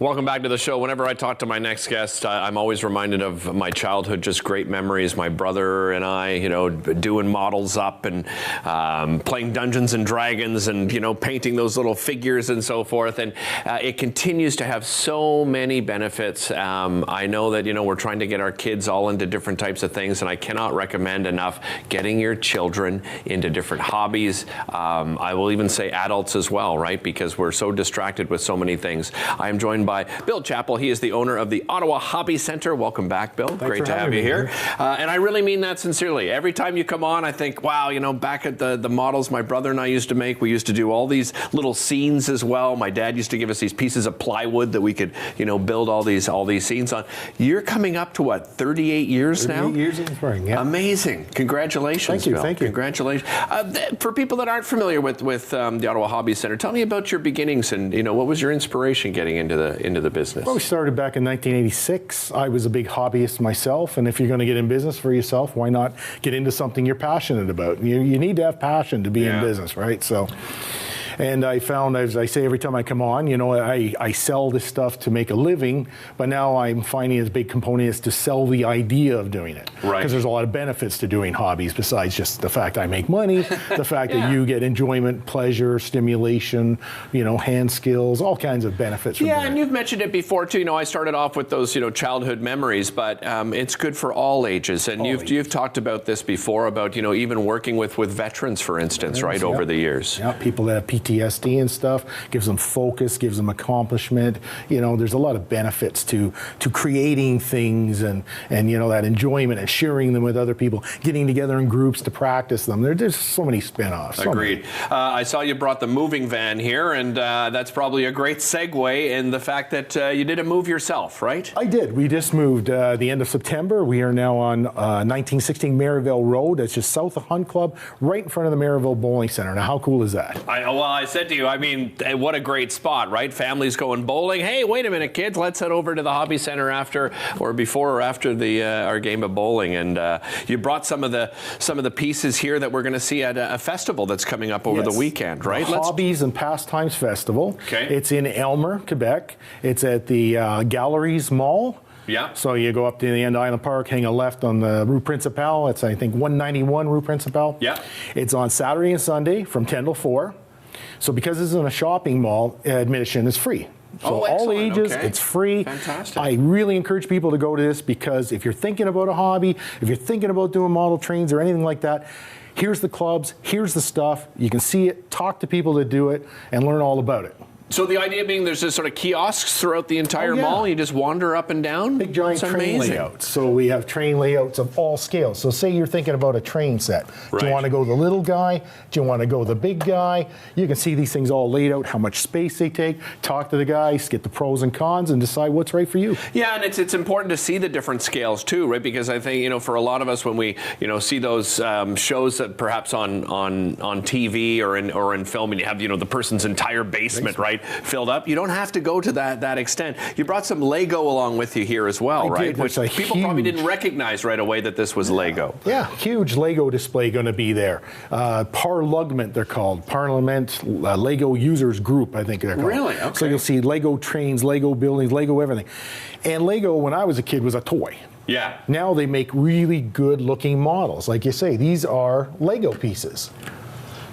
Welcome back to the show. Whenever I talk to my next guest, I'm always reminded of my childhood, just great memories. My brother and I, doing models up and playing Dungeons and Dragons and, painting those little figures and so forth. And it continues to have so many benefits. I know that, we're trying to get our kids all into different types of things, and I cannot recommend enough getting your children into different hobbies. I will even say adults as well, right? Because we're so distracted with so many things. I am joined by Bill Chappell. He is the owner of the Ottawa Hobby Center. Welcome back, Bill. Thanks Great to have you here. And I really mean that sincerely. Every time you come on, I think, wow, back at the models my brother and I used to make, we used to do all these little scenes as well. My dad used to give us these pieces of plywood that we could, build all these scenes on. You're coming up to what, 38 years now? 38 years in the spring, yeah. Amazing. Congratulations, Thank you, Bill. thank you. Congratulations. For people that aren't familiar with the Ottawa Hobby Center, tell me about your beginnings and, what was your inspiration getting into the business? Well, we started back in 1986. I was a big hobbyist myself, and if you're going to get in business for yourself, why not get into something you're passionate about? You need to have passion to be in business, right? So. And I found, as I say every time I come on, I sell this stuff to make a living, but now I'm finding a big component is to sell the idea of doing it. Right. Because there's a lot of benefits to doing hobbies besides just the fact I make money, the fact that you get enjoyment, pleasure, stimulation, hand skills, all kinds of benefits from and you've mentioned it before too. I started off with those, childhood memories, but it's good for all ages. And you've talked about this before about, even working with veterans, for instance, right, over the years. Yeah, people that have PTSD and stuff, gives them focus, gives them accomplishment. There's a lot of benefits to creating things and that enjoyment and sharing them with other people, getting together in groups to practice them. There's so many spin-offs. Agreed. I saw you brought the moving van here, and that's probably a great segue in the fact that you did a move yourself, right? I did. We just moved the end of September. We are now on 1916 Maryville Road. That's just south of Hunt Club, right in front of the Maryville Bowling Center. Now, how cool is that? I said to you, what a great spot, right? Families going bowling. Hey, wait a minute, kids, let's head over to the Hobby Center before or after our game of bowling. And you brought some of the pieces here that we're going to see at a festival that's coming up over the weekend, right? The Hobbies and Pastimes Festival. Okay. It's in Aylmer, Quebec. It's at the Galleries Mall. Yeah. So you go up to the end of Island Park, hang a left on the Rue Principale. It's, I think, 191 Rue Principale. Yeah. It's on Saturday and Sunday from 10 till 4. So because this is in a shopping mall, admission is free. So all ages, it's free. Fantastic. I really encourage people to go to this because if you're thinking about a hobby, if you're thinking about doing model trains or anything like that, here's the clubs, here's the stuff. You can see it, talk to people that do it, and learn all about it. So the idea being there's just sort of kiosks throughout the entire mall. You just wander up and down. Big giant train layouts. So we have train layouts of all scales. So say you're thinking about a train set. Right. Do you want to go the little guy? Do you want to go the big guy? You can see these things all laid out, how much space they take. Talk to the guys, get the pros and cons, and decide what's right for you. Yeah, and it's important to see the different scales too, right? Because I think for a lot of us when we see those shows that perhaps on TV or in film, and you have the person's entire basement right filled up. You don't have to go to that extent. You brought some Lego along with you here as well, right? Which people probably didn't recognize right away that this was Lego. Yeah, huge Lego display going to be there. Parlugment, they're called. Parliament Lego Users Group, I think they're called. Really? Okay. So you'll see Lego trains, Lego buildings, Lego everything. And Lego, when I was a kid, was a toy. Yeah. Now they make really good looking models. Like you say, these are Lego pieces.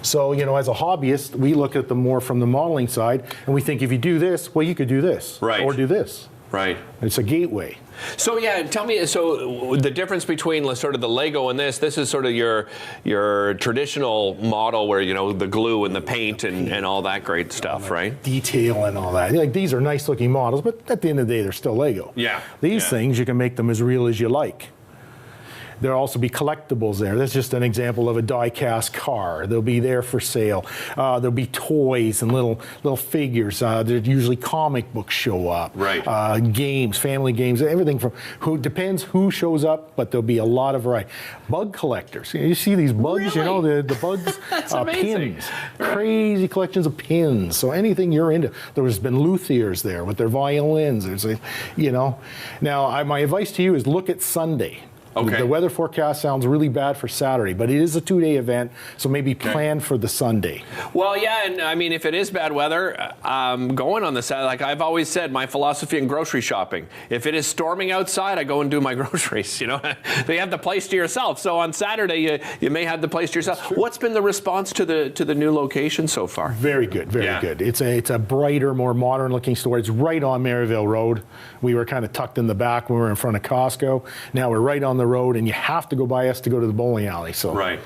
So, as a hobbyist, we look at them more from the modeling side, and we think if you do this, well, you could do this. Right. Or do this. Right. It's a gateway. So tell me, so the difference between sort of the Lego and this is sort of your traditional model where, the glue and the paint and all that great stuff, right? Detail and all that. Like, these are nice looking models, but at the end of the day, they're still Lego. Yeah. These things, you can make them as real as you like. There'll also be collectibles there. That's just an example of a die-cast car. They'll be there for sale. There'll be toys and little figures. There's usually comic books show up. Right. Games, family games, everything depends who shows up, but there'll be a lot of variety. Bug collectors. You see these bugs, Really? The bugs. That's amazing. Pins. Crazy collections of pins. So anything you're into. There's been luthiers there with their violins. There's Now, my advice to you is look at Sunday. Okay. The weather forecast sounds really bad for Saturday, but it is a 2-day event, so maybe plan for the Sunday. Well, yeah, and I mean, if it is bad weather, going on the Saturday, like I've always said, my philosophy in grocery shopping, if it is storming outside, I go and do my groceries, you know. They have the place to yourself. So on Saturday, you may have the place to yourself. What's been the response to the new location so far? Very good, very good. It's a brighter, more modern looking store. It's right on Maryville Road. We were kind of tucked in the back when we were in front of Costco. Now we're right on the road, and you have to go by us to go to the bowling alley. So right.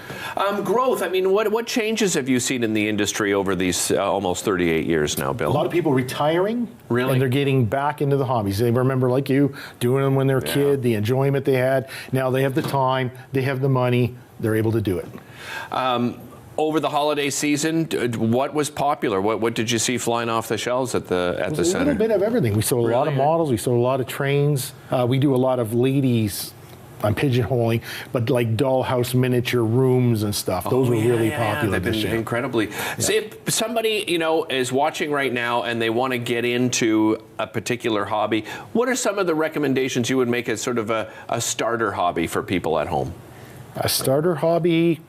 Growth. I mean, what changes have you seen in the industry over these almost 38 years now, Bill? A lot of people retiring, really, and they're getting back into the hobbies. They remember, like you, doing them when they were a kid, the enjoyment they had. Now they have the time, they have the money, they're able to do it. Over the holiday season, what was popular? What did you see flying off the shelves at the center? A little bit of everything. We sold a lot of models. We sold a lot of trains. We do a lot of ladies. I'm pigeonholing, but like dollhouse miniature rooms and stuff. Those were really popular They've been incredibly. So if somebody is watching right now and they want to get into a particular hobby, what are some of the recommendations you would make as sort of a starter hobby for people at home? A starter hobby.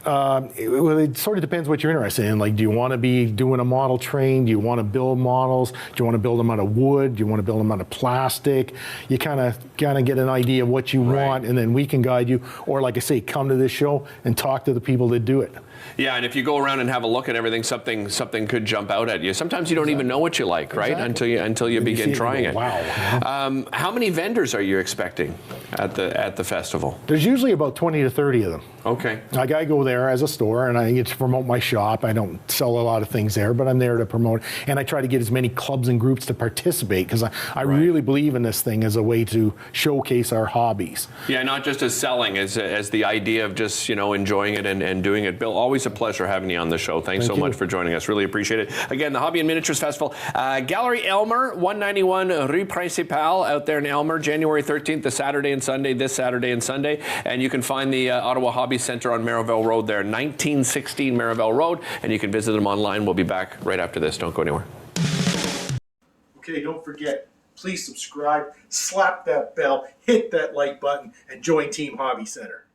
It sort of depends what you're interested in. Like, do you want to be doing a model train? Do you want to build models? Do you want to build them out of wood? Do you want to build them out of plastic? You kind of get an idea of what you want, and then we can guide you. Or, like I say, come to this show and talk to the people that do it. Yeah, and if you go around and have a look at everything, something could jump out at you. Sometimes you don't even know what you like, right? Until you begin trying it. Wow. How many vendors are you expecting at the festival? There's usually about 20 to 30 of them. Okay. Like, I go there as a store and I get to promote my shop. I don't sell a lot of things there, but I'm there to promote. And I try to get as many clubs and groups to participate, because I really believe in this thing as a way to showcase our hobbies. Yeah, not just as selling, as the idea of just enjoying it and doing it. Bill, always a pleasure having you on the show. Thanks so much for joining us. Really appreciate it. Again, the Hobby and Miniatures Festival, Gallery Elmer, 191 Rue Principale out there in Elmer, January 13th, this Saturday and Sunday. And you can find the Ottawa Hobby Centre on Maryville Road there, 1916 Maryville Road, and you can visit them online. We'll be back right after this. Don't go anywhere. Okay, don't forget, please subscribe, slap that bell, hit that like button, and join Team Hobby Center.